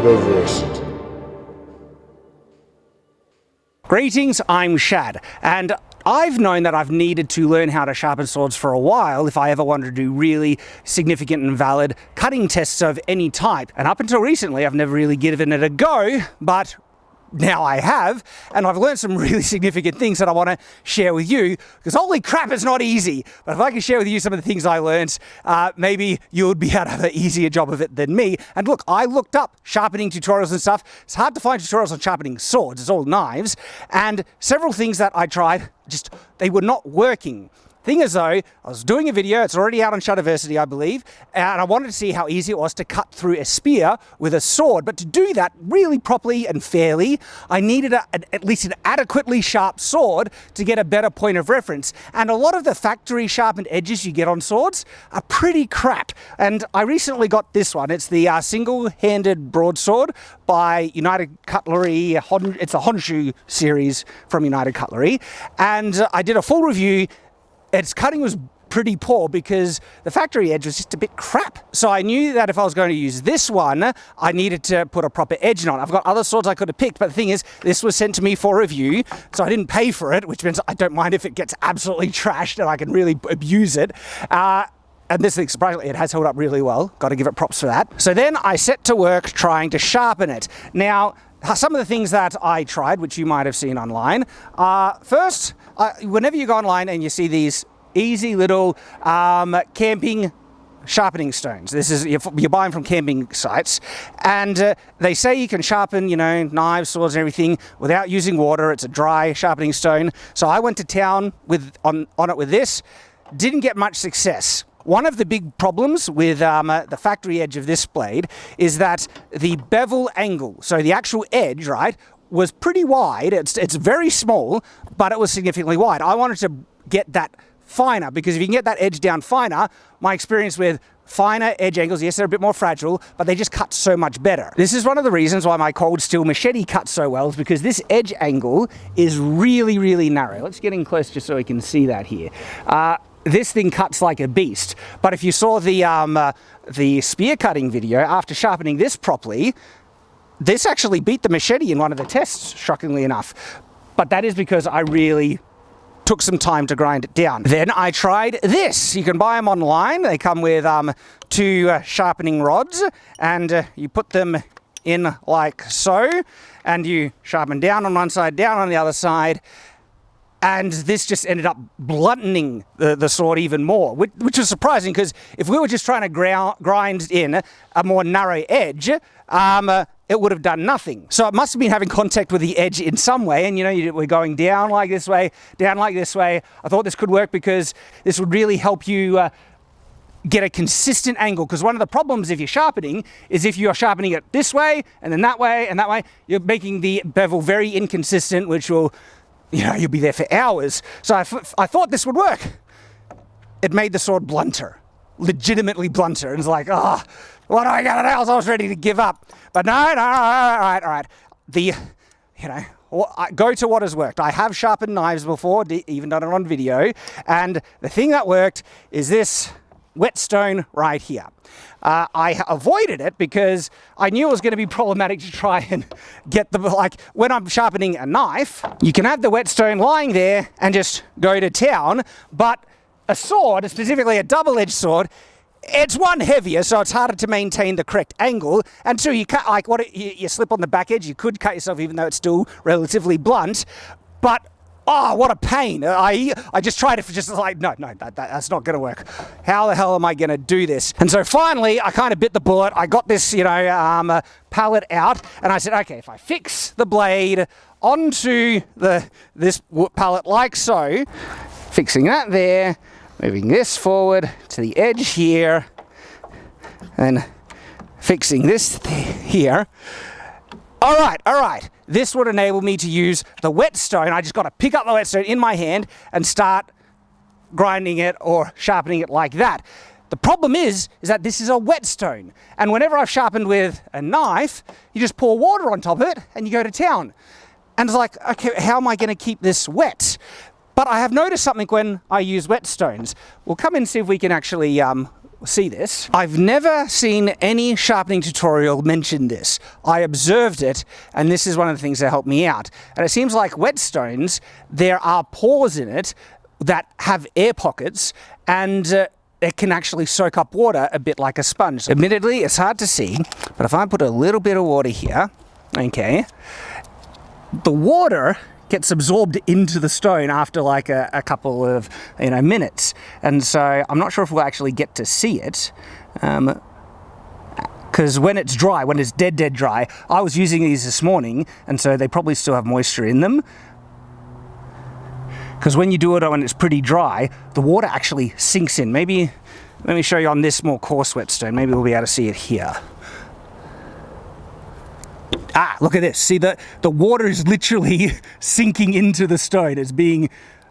University. Greetings, I'm Shad, and I've known that I've needed to learn how to sharpen swords for a while if I ever wanted to do really significant and valid cutting tests of any type. And up until recently, I've never really given it a go, but now I have, and I've learned some really significant things that I want to share with you, because holy crap, it's not easy. But if I can share with you some of the things I learned, maybe you would be able to have an easier job of it than me. And look, I looked up sharpening tutorials and stuff. It's hard to find tutorials on sharpening swords. It's all knives. And several things that I tried, they were not working. Thing is though, I was doing a video, it's already out on Shadiversity, I believe, and I wanted to see how easy it was to cut through a spear with a sword. But to do that really properly and fairly, I needed at least an adequately sharp sword to get a better point of reference. And a lot of the factory sharpened edges you get on swords are pretty crap. And I recently got this one. It's the single-handed broadsword by United Cutlery. It's a Honshu series from United Cutlery. And I did a full review. Its cutting was pretty poor because the factory edge was just a bit crap. So I knew that if I was going to use this one, I needed to put a proper edge on it. I've got other swords I could have picked, but the thing is, this was sent to me for review, so I didn't pay for it, which means I don't mind if it gets absolutely trashed and I can really abuse it. And this thing, surprisingly, it has held up really well. Got to give it props for that. So then I set to work trying to sharpen it. Now, some of the things that I tried, which you might have seen online, first, whenever you go online and you see these easy little camping sharpening stones. This is, you buy them from camping sites, and they say you can sharpen, knives, swords and everything without using water. It's a dry sharpening stone. So I went to town on it with this. Didn't get much success. One of the big problems with the factory edge of this blade is that the bevel angle, so the actual edge, right, was pretty wide. It's very small, but it was significantly wide. I wanted to get that finer, because if you can get that edge down finer, my experience with finer edge angles, yes, they're a bit more fragile, but they just cut so much better. This is one of the reasons why my cold steel machete cuts so well, is because this edge angle is really, really narrow. Let's get in close just so we can see that here. This thing cuts like a beast. But if you saw the spear cutting video, after sharpening this properly, this actually beat the machete in one of the tests, shockingly enough. But that is because I really took some time to grind it down. Then I tried this. You can buy them online. They come with two sharpening rods, and you put them in like so, and you sharpen down on one side, down on the other side. And this just ended up blunting the sword even more, which was surprising, because if we were just trying to grind in a more narrow edge, it would have done nothing. So it must have been having contact with the edge in some way, and we're going down like this way, down like this way. I thought this could work because this would really help you get a consistent angle, because one of the problems if you're sharpening is if you're sharpening it this way, and then that way, and that way, you're making the bevel very inconsistent, which will, you'll be there for hours. So I thought this would work. It made the sword blunter, legitimately blunter. And it's like, what do I got to do? I was ready to give up. But no, all right. Go to what has worked. I have sharpened knives before, even done it on video. And the thing that worked is this whetstone right here. I avoided it because I knew it was going to be problematic to try and get when I'm sharpening a knife, you can have the whetstone lying there and just go to town, but a sword, specifically a double-edged sword, it's one, heavier, so it's harder to maintain the correct angle, and two, you cut, you slip on the back edge, you could cut yourself even though it's still relatively blunt, but what a pain. I just tried it for no, that's not going to work. How the hell am I going to do this? And so finally, I kind of bit the bullet. I got this, pallet out, and I said, okay, if I fix the blade onto this pallet like so, fixing that there, moving this forward to the edge here, and fixing this here. All right. This would enable me to use the whetstone. I just got to pick up the whetstone in my hand and start grinding it or sharpening it like that. The problem is that this is a whetstone. And whenever I've sharpened with a knife, you just pour water on top of it and you go to town. And it's like, okay, how am I going to keep this wet? But I have noticed something when I use whetstones. We'll come and see if we can actually see this. I've never seen any sharpening tutorial mention this. I observed it, and this is one of the things that helped me out. And it seems like whetstones, there are pores in it that have air pockets, and it can actually soak up water a bit like a sponge. Admittedly, it's hard to see, but if I put a little bit of water here, okay, the water gets absorbed into the stone after like a couple of minutes, and so I'm not sure if we'll actually get to see it, because when it's dry, when it's dead dry, I was using these this morning, and so they probably still have moisture in them, because when you do it when it's pretty dry, the water actually sinks in. Maybe let me show you on this more coarse whetstone. Maybe we'll be able to see it here. Ah, look at this. See, the water is literally sinking into the stone. It's being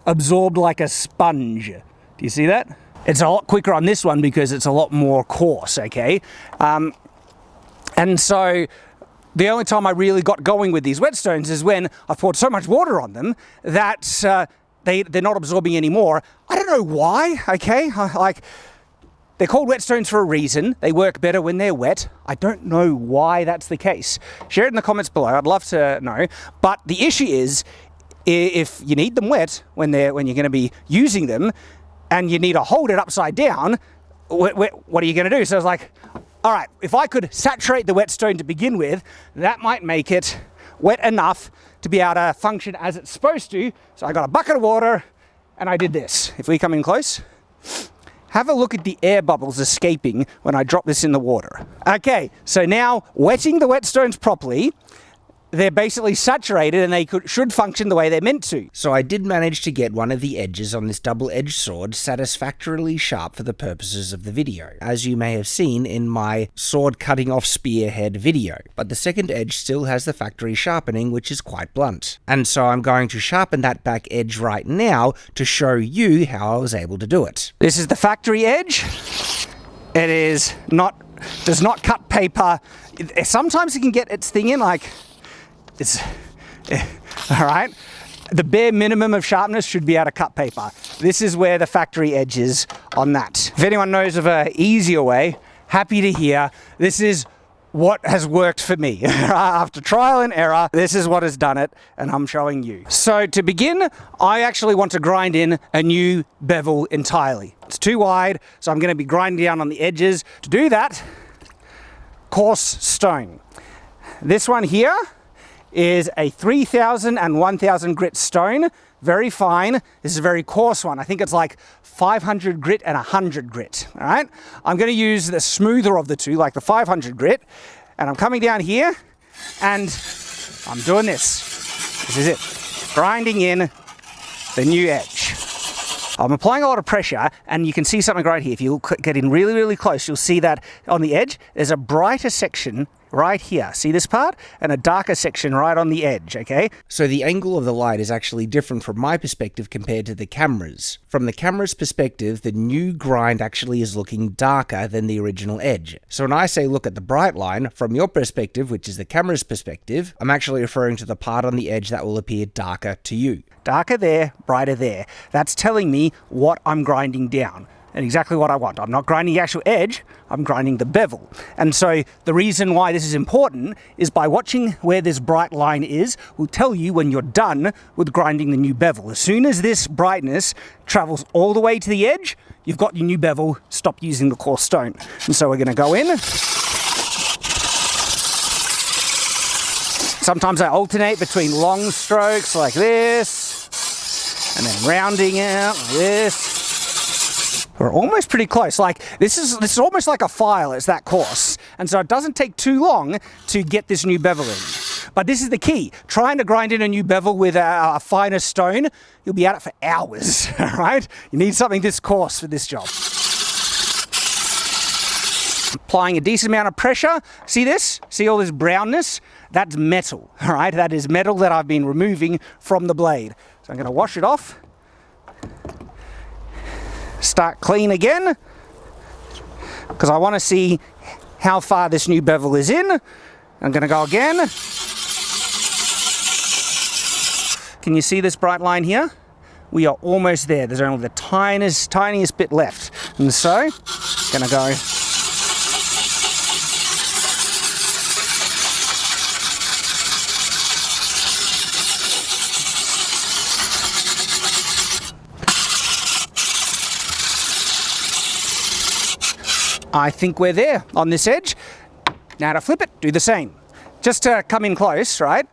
absorbed like a sponge. Do you see that? It's a lot quicker on this one because it's a lot more coarse, okay? And so the only time I really got going with these whetstones is when I poured so much water on them that they're not absorbing anymore. I don't know why, okay? They're called whetstones for a reason. They work better when they're wet. I don't know why that's the case. Share it in the comments below. I'd love to know. But the issue is, if you need them wet when you're going to be using them, and you need to hold it upside down, what are you going to do? So I was like, all right, if I could saturate the whetstone to begin with, that might make it wet enough to be able to function as it's supposed to. So I got a bucket of water, and I did this. If we come in close, have a look at the air bubbles escaping when I drop this in the water. Okay, so now wetting the whetstones properly, they're basically saturated and they should function the way they're meant to. So I did manage to get one of the edges on this double-edged sword satisfactorily sharp for the purposes of the video, as you may have seen in my sword cutting off spearhead video. But the second edge still has the factory sharpening, which is quite blunt. And so I'm going to sharpen that back edge right now to show you how I was able to do it. This is the factory edge. It does not cut paper. Sometimes it can get its thing in, like, all right. The bare minimum of sharpness should be able to cut paper. This is where the factory edge is on that. If anyone knows of an easier way, happy to hear. This is what has worked for me. After trial and error, this is what has done it, and I'm showing you. So to begin, I actually want to grind in a new bevel entirely. It's too wide, so I'm going to be grinding down on the edges. To do that, coarse stone. This one here is a 3000 and 1000 grit stone, very fine. This is a very coarse one. I think it's like 500 grit and 100 grit, all right? I'm gonna use the smoother of the two, like the 500 grit, and I'm coming down here, and I'm doing this. This is it, grinding in the new edge. I'm applying a lot of pressure, and you can see something right here. If you get in really, really close, you'll see that on the edge, there's a brighter section right here. See this part? And a darker section right on the edge, okay? So the angle of the light is actually different from my perspective compared to the camera's. From the camera's perspective, the new grind actually is looking darker than the original edge. So when I say look at the bright line, from your perspective, which is the camera's perspective, I'm actually referring to the part on the edge that will appear darker to you. Darker there, brighter there. That's telling me what I'm grinding down. And exactly what I want. I'm not grinding the actual edge, I'm grinding the bevel. And so the reason why this is important is by watching where this bright line is, will tell you when you're done with grinding the new bevel. As soon as this brightness travels all the way to the edge, you've got your new bevel, stop using the coarse stone. And so we're gonna go in. Sometimes I alternate between long strokes like this, and then rounding out like this. We're almost pretty close. Like this is almost like a file. It's that coarse, and so it doesn't take too long to get this new bevel in. But this is the key: trying to grind in a new bevel with a finer stone, you'll be at it for hours. All right, you need something this coarse for this job. Applying a decent amount of pressure. See this? See all this brownness? That's metal. All right, that is metal that I've been removing from the blade. So I'm going to wash it off. Start clean again, because I want to see how far this new bevel is in. I'm going to go again. Can you see this bright line here? We are almost there. There's only the tiniest bit left. And so, gonna go I think we're there on this edge. Now to flip it, do the same. Just to come in close, right?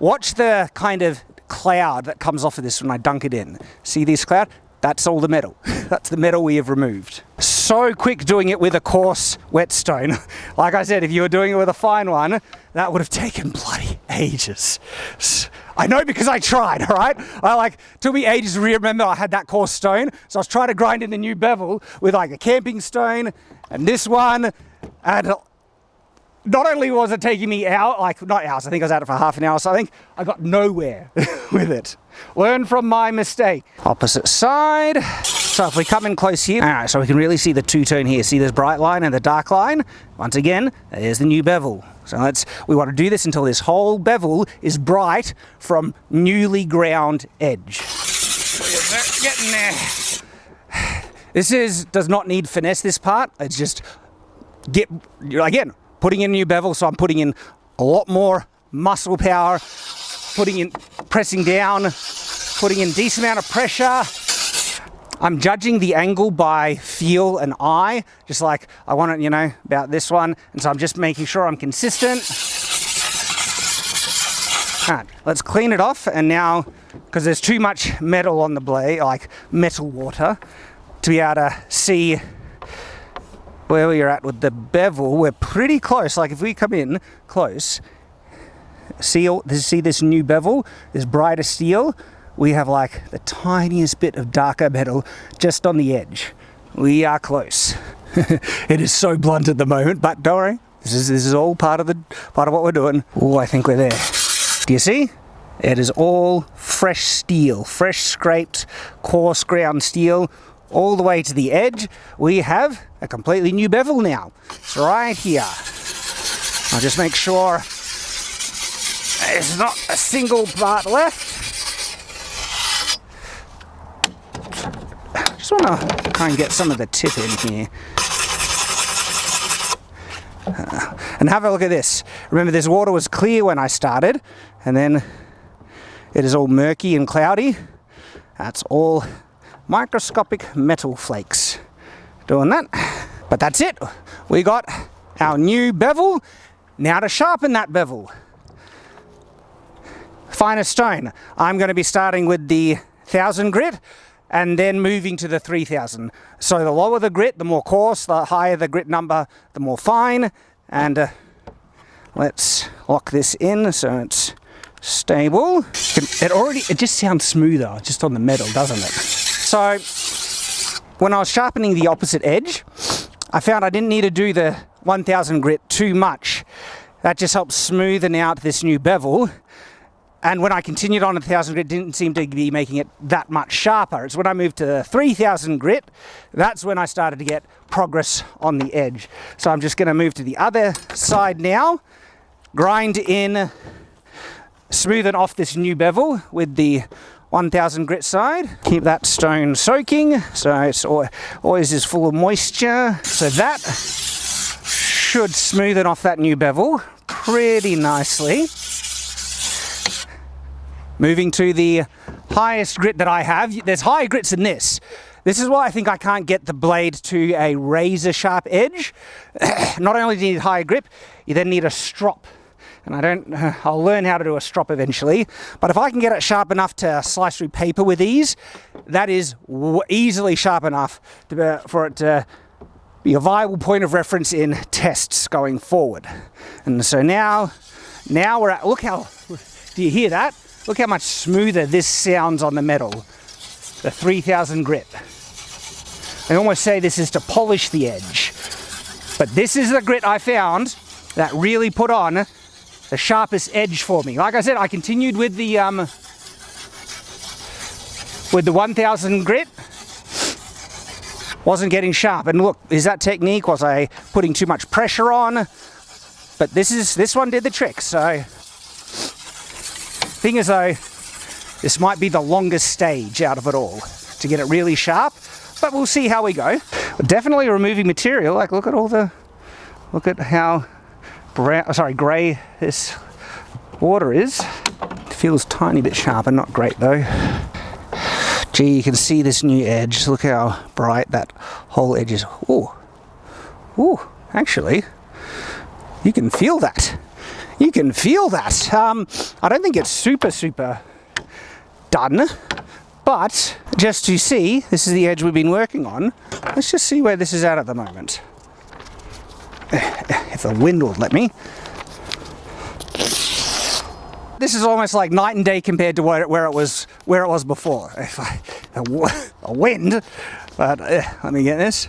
Watch the kind of cloud that comes off of this when I dunk it in. See this cloud? That's all the metal. That's the metal we have removed. So quick doing it with a coarse whetstone. Like I said, if you were doing it with a fine one, that would have taken bloody ages. I know because I tried, all right? Took me ages to remember I had that coarse stone. So I was trying to grind in the new bevel with like a camping stone and this one. And not only was it taking me out, not hours, I think I was at it for half an hour or something, I got nowhere with it. Learn from my mistake. Opposite side. So if we come in close here, all right, so we can really see the two-tone here. See this bright line and the dark line? Once again, there's the new bevel. So we want to do this until this whole bevel is bright from newly ground edge. Getting there. This does not need finesse, this part. It's just, putting in a new bevel, so I'm putting in a lot more muscle power, pressing down, putting in decent amount of pressure. I'm judging the angle by feel and eye, just like I want it, about this one. And so I'm just making sure I'm consistent. All right, let's clean it off. And now, because there's too much metal on the blade, like metal water, to be able to see where we're at with the bevel. We're pretty close. Like if we come in close, see this new bevel, this brighter steel, we have like the tiniest bit of darker metal just on the edge. We are close. It is so blunt at the moment, but don't worry, this is all part of what we're doing. Oh, I think we're there. Do you see? It is all fresh steel, fresh scraped, coarse ground steel, all the way to the edge. We have a completely new bevel now. It's right here. I'll just make sure there's not a single part left. Just want to try and get some of the tip in here. And have a look at this. Remember, this water was clear when I started, and then it is all murky and cloudy. That's all microscopic metal flakes doing that. But that's it. We got our new bevel. Now to sharpen that bevel. Finer stone. I'm going to be starting with the 1000 grit and then moving to the 3000. So the lower the grit, the more coarse, the higher the grit number, the more fine. And let's lock this in so it's stable. It just sounds smoother just on the metal, doesn't it? So when I was sharpening the opposite edge, I found I didn't need to do the 1000 grit too much. That just helps smoothen out this new bevel. And when I continued on 1000 grit, it didn't seem to be making it that much sharper. It's when I moved to the 3000 grit, that's when I started to get progress on the edge. So I'm just going to move to the other side now, grind in, smoothen off this new bevel with the 1000 grit side. Keep that stone soaking, so it's always is full of moisture. So that should smoothen off that new bevel pretty nicely. Moving to the highest grit that I have. There's higher grits than this. This is why I think I can't get the blade to a razor sharp edge. Not only do you need higher grip, you then need a strop. And I'll learn how to do a strop eventually. But if I can get it sharp enough to slice through paper with ease, that is easily sharp enough for it to be a viable point of reference in tests going forward. And so now we're at, look how, do you hear that? Look how much smoother this sounds on the metal, the 3000 grit. I almost say this is to polish the edge. But this is the grit I found that really put on the sharpest edge for me. Like I said, I continued with the 1000 grit. Wasn't getting sharp. And look, is that technique? Was I putting too much pressure on? But this one did the trick. So thing is though, this might be the longest stage out of it all. To get it really sharp, but we'll see how we go. Definitely removing material. Like, look at how grey this water is. It feels tiny bit sharper, not great though. Gee, you can see this new edge. Look how bright that whole edge is. Ooh, actually, you can feel that. You can feel that. I don't think it's super done, but just to see, this is the edge we've been working on. Let's just see where this is at the moment. If the wind will let me. This is almost like night and day compared to where it was before. The wind, but let me get this.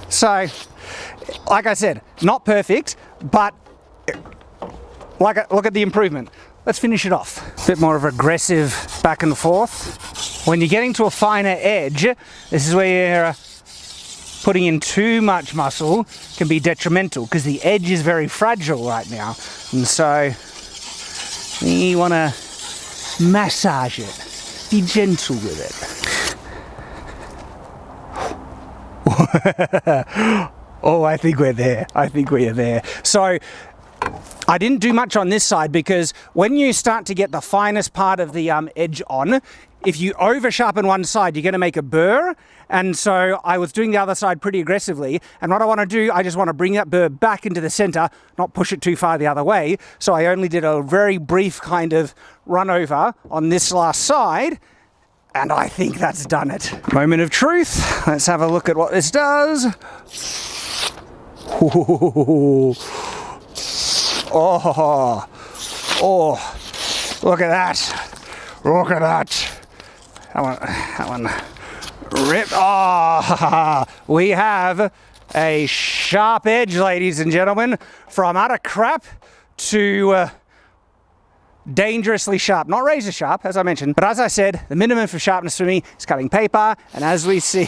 So, like I said, not perfect, but look at the improvement. Let's finish it off. A bit more of aggressive back and forth. When you're getting to a finer edge, this is where you're putting in too much muscle can be detrimental because the edge is very fragile right now. And so you want to massage it, be gentle with it. Oh, I think we're there. I think we are there. So I didn't do much on this side because when you start to get the finest part of the edge on, if you over sharpen one side, you're going to make a burr. And so I was doing the other side pretty aggressively. And what I want to do, I just want to bring that burr back into the center, not push it too far the other way. So I only did a very brief kind of run over on this last side. And I think that's done it. Moment of truth. Let's have a look at what this does. Oh, look at that. Look at that. That one ripped. Oh, we have a sharp edge, ladies and gentlemen, from utter crap to dangerously sharp. Not razor sharp, as I mentioned, but as I said, the minimum for sharpness for me is cutting paper, and as we see,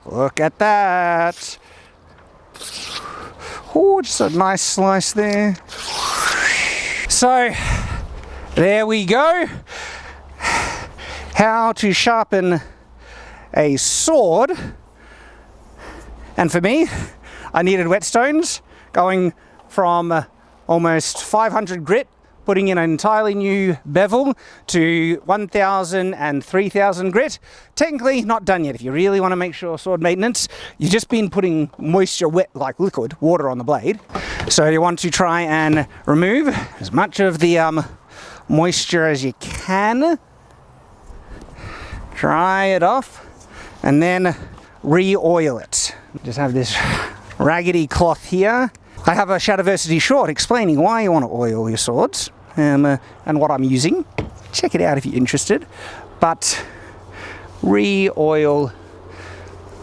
look at that. Oh, just a nice slice there. So, there we go. How to sharpen a sword. And for me, I needed whetstones, going from almost 500 grit, putting in an entirely new bevel, to 1,000 and 3,000 grit. Technically not done yet. If you really want to make sure sword maintenance, you've just been putting moisture, wet like liquid water on the blade. So you want to try and remove as much of the moisture as you can. Dry it off and then re-oil it. Just have this raggedy cloth here. I have a Shadiversity short explaining why you want to oil your swords and what I'm using. Check it out if you're interested. But re-oil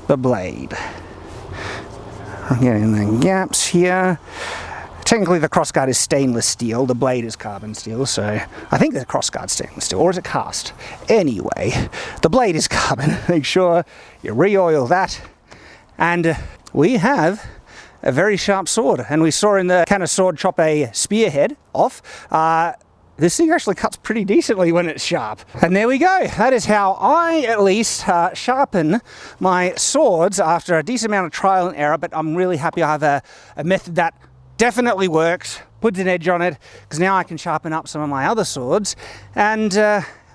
the blade. I'm getting the gaps here. Technically the crossguard is stainless steel, the blade is carbon steel, so I think the crossguard's stainless steel, or is it cast? Anyway, the blade is carbon. Make sure you re-oil that, and we have a very sharp sword. And we saw in the kind of sword chop a spearhead off. This thing actually cuts pretty decently when it's sharp. And there we go. That is how I, at least, sharpen my swords after a decent amount of trial and error, but I'm really happy I have a method that definitely works, puts an edge on it, because now I can sharpen up some of my other swords, and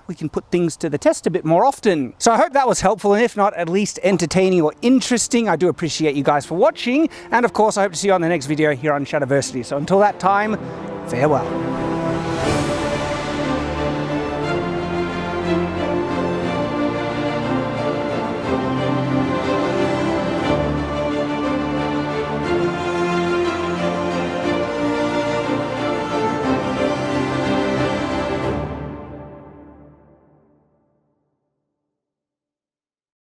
we can put things to the test a bit more often. So I hope that was helpful, and if not, at least entertaining or interesting. I do appreciate you guys for watching, and of course I hope to see you on the next video here on Shadiversity. So until that time, farewell.